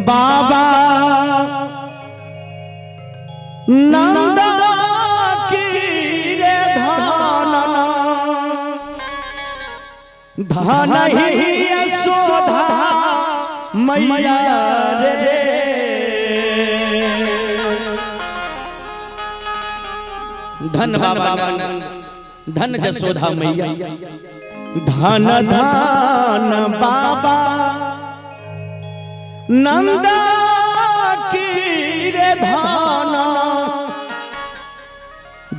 बाबा नंदा की रे धन ही यशोदा मैया रे धन बाबा धन यशोदा मैया धन धन बाबा नंदा की रे धन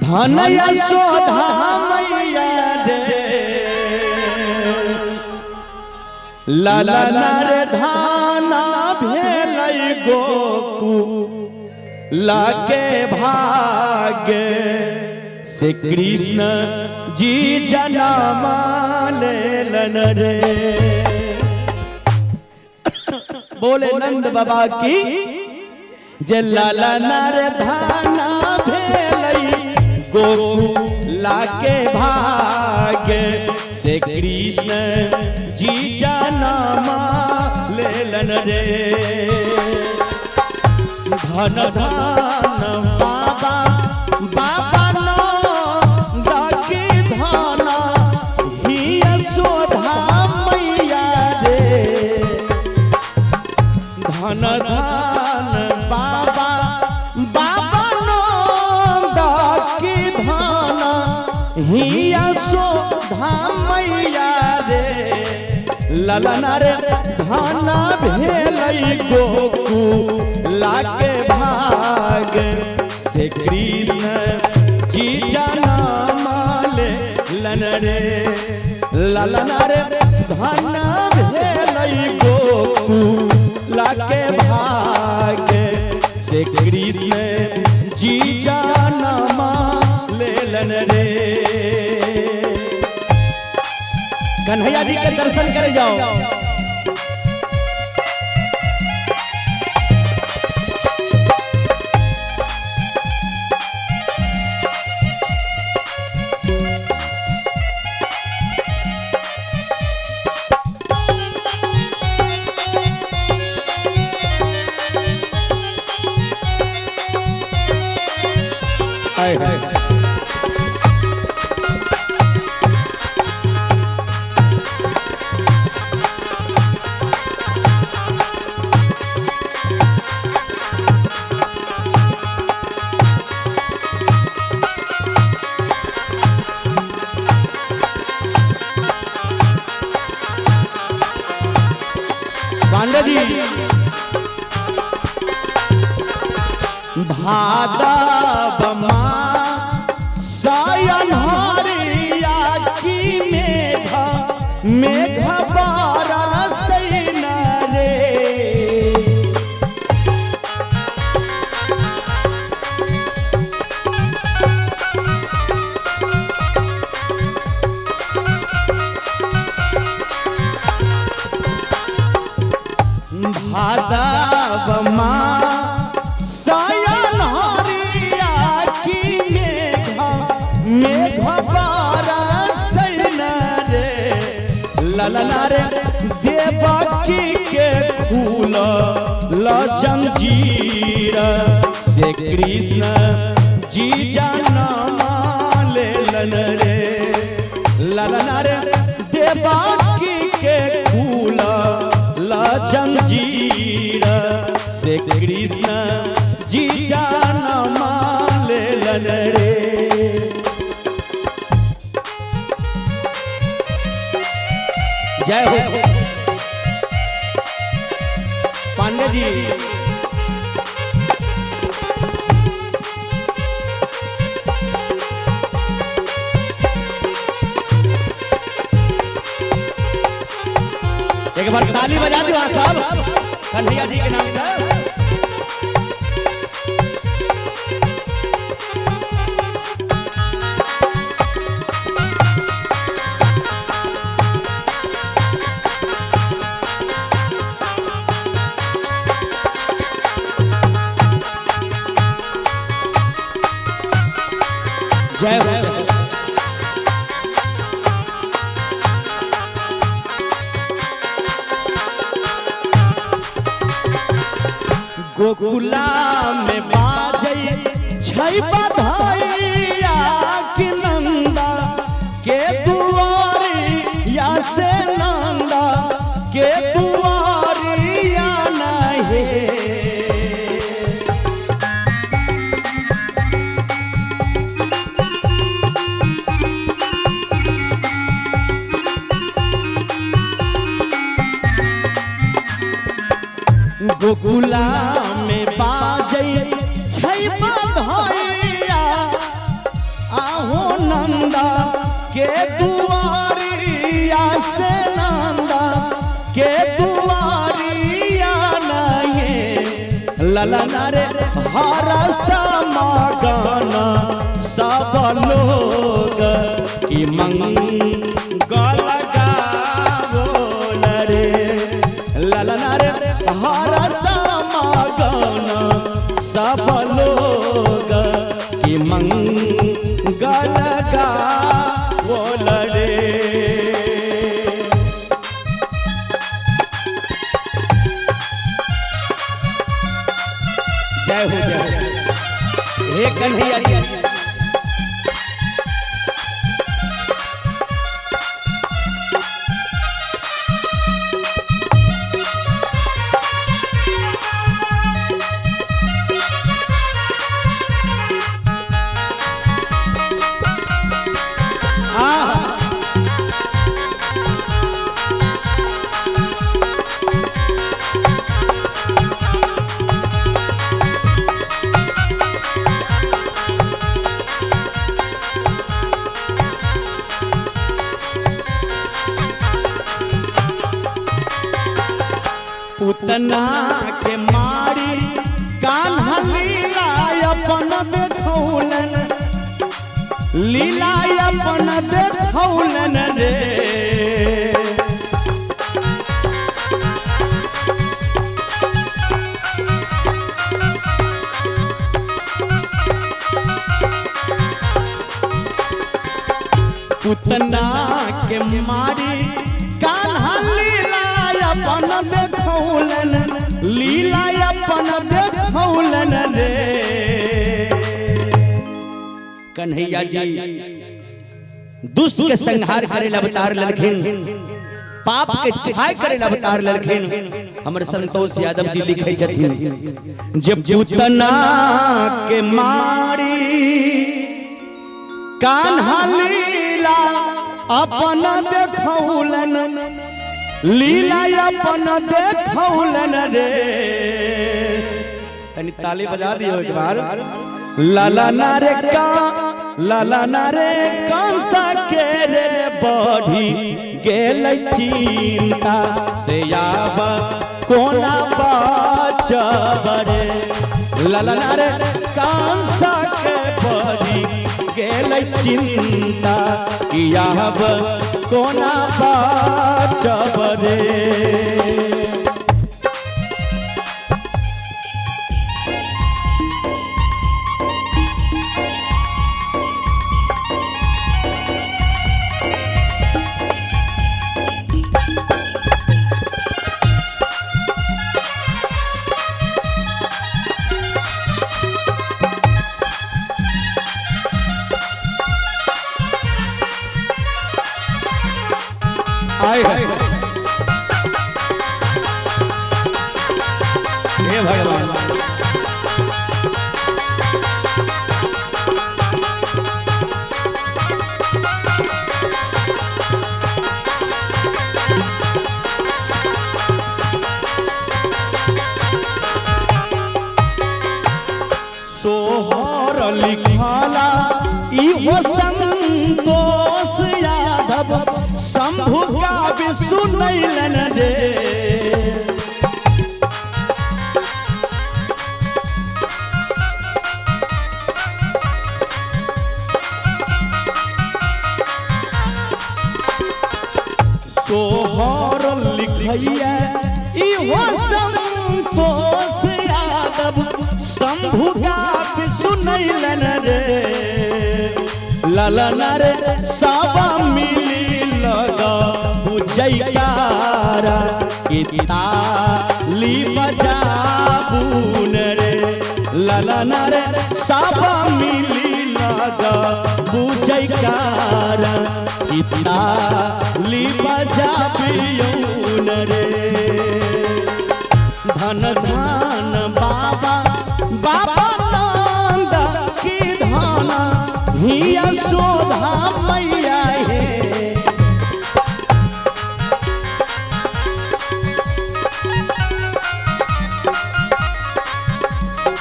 धन यशोदा मैया रे लाला रे धाना भेलै गोकुल लाके भाग्य से कृष्ण जी जन्म लेलन रे। बोले नंद बाबा की जे लाला रे धाना भेलै गोकुल लाके भाग्य से कृष्ण जी जन्म लेलन रे। धन धन बाबा बाबा नंद की धन ही यशोदा मैया रे। धन धन बाबा बाबा नंद की धन ही यशोदा मैया रे। ललन रे धन भेलै गोकुल लाके भाग्य से कृष्ण जी जन्म लेलन रे। ललन रे धन भेलै गोकुल लाके भाग्य से कृष्ण जी जन्म लेलन रे। कन्हैया जी के दर्शन करे जाओ। हाय हाय पांडे जी भादव सायन हरिया की मेघ बरसैन रे। भादव सायन हरिया की मेघ बरसैन रे। ललन रे देवकी के फूल जंजीर से कृष्ण जी जन्म लेलन रे। ललन रे देवकी के फूल जंजीर से कृष्ण जी जन्म लेलन रे। जय हो पांडे जी। एक बार ताली बजा दो सब कन्हैया जी के नाम से। जय हो गोकुला में बाजै छै बधाइया कि नंदा के दुआरिया से नंदा के दुआरिया नहीं गोकुला में बाजै छै बधाइया आहो नंदा के दुआरिया से नंदा के दुआरिया नहीं ललना रे हर समागना सब लोग की मंगल गावोल रे ललना रे हर समागना सब लोग की मंगल गावोल रे जय हो जय हो हे कन्हैया जी पुतना के मारी कान्हा लीला अपन देखौलन लीला अपन देखौलन रे पुतना के मारी कान्हा लीला अपन देखौलन लीला अपन देखौलन रे कन्हैया जी दुष्ट के संहार करे अवतार ललखिन पाप के छाय करे अवतार ललखिन हमर संतोष यादव जी लिखे छथिन जब पुतना के मारी कान्हा लीला अपन देखौलन लीला अपन देखौलन रे तनी ताली बजा दियो एक बार ललना रे का ललना रे कंसा के रे बढ़ी गेल चिंता से आब कोना बचब रे ललना रे कंसा के बढ़ी गेल चिंता कि आब कोना बचब रे आए हे भगवान सोहर लिखाला इहो संतोष यादव शंभु का भी सुनैलन रे सोहर लिखैया इहो संतोष यादव शंभु का भी सुनैलन रे ललना रे सावा मिली लगा बुझैकारा कि ताली बजाबून ललना रे सब मिली लगा बुझै कारा इता ली बजा पियौन रे धन धन बाबा बाबा नंद की धन हिया शोभा मैया हे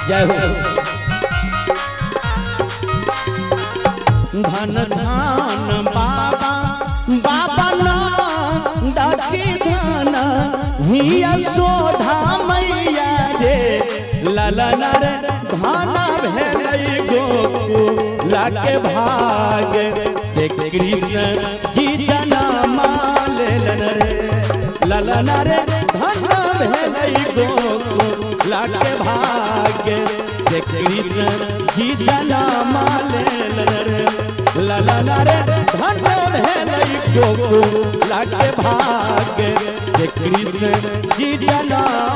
जय हो धन धन बाबा बाबा नंद की धन हिया शोभा मैया रे ललना रे धन भेलै गोकुला के भाग से कृष्ण जी जन्म लेलन रे ललना रे धन भेलै गोकुला के भाग से कृष्ण जी जन्म लेलन रे ललना रे धन भेलै गोकुला के भाग से कृष्ण जी जन्म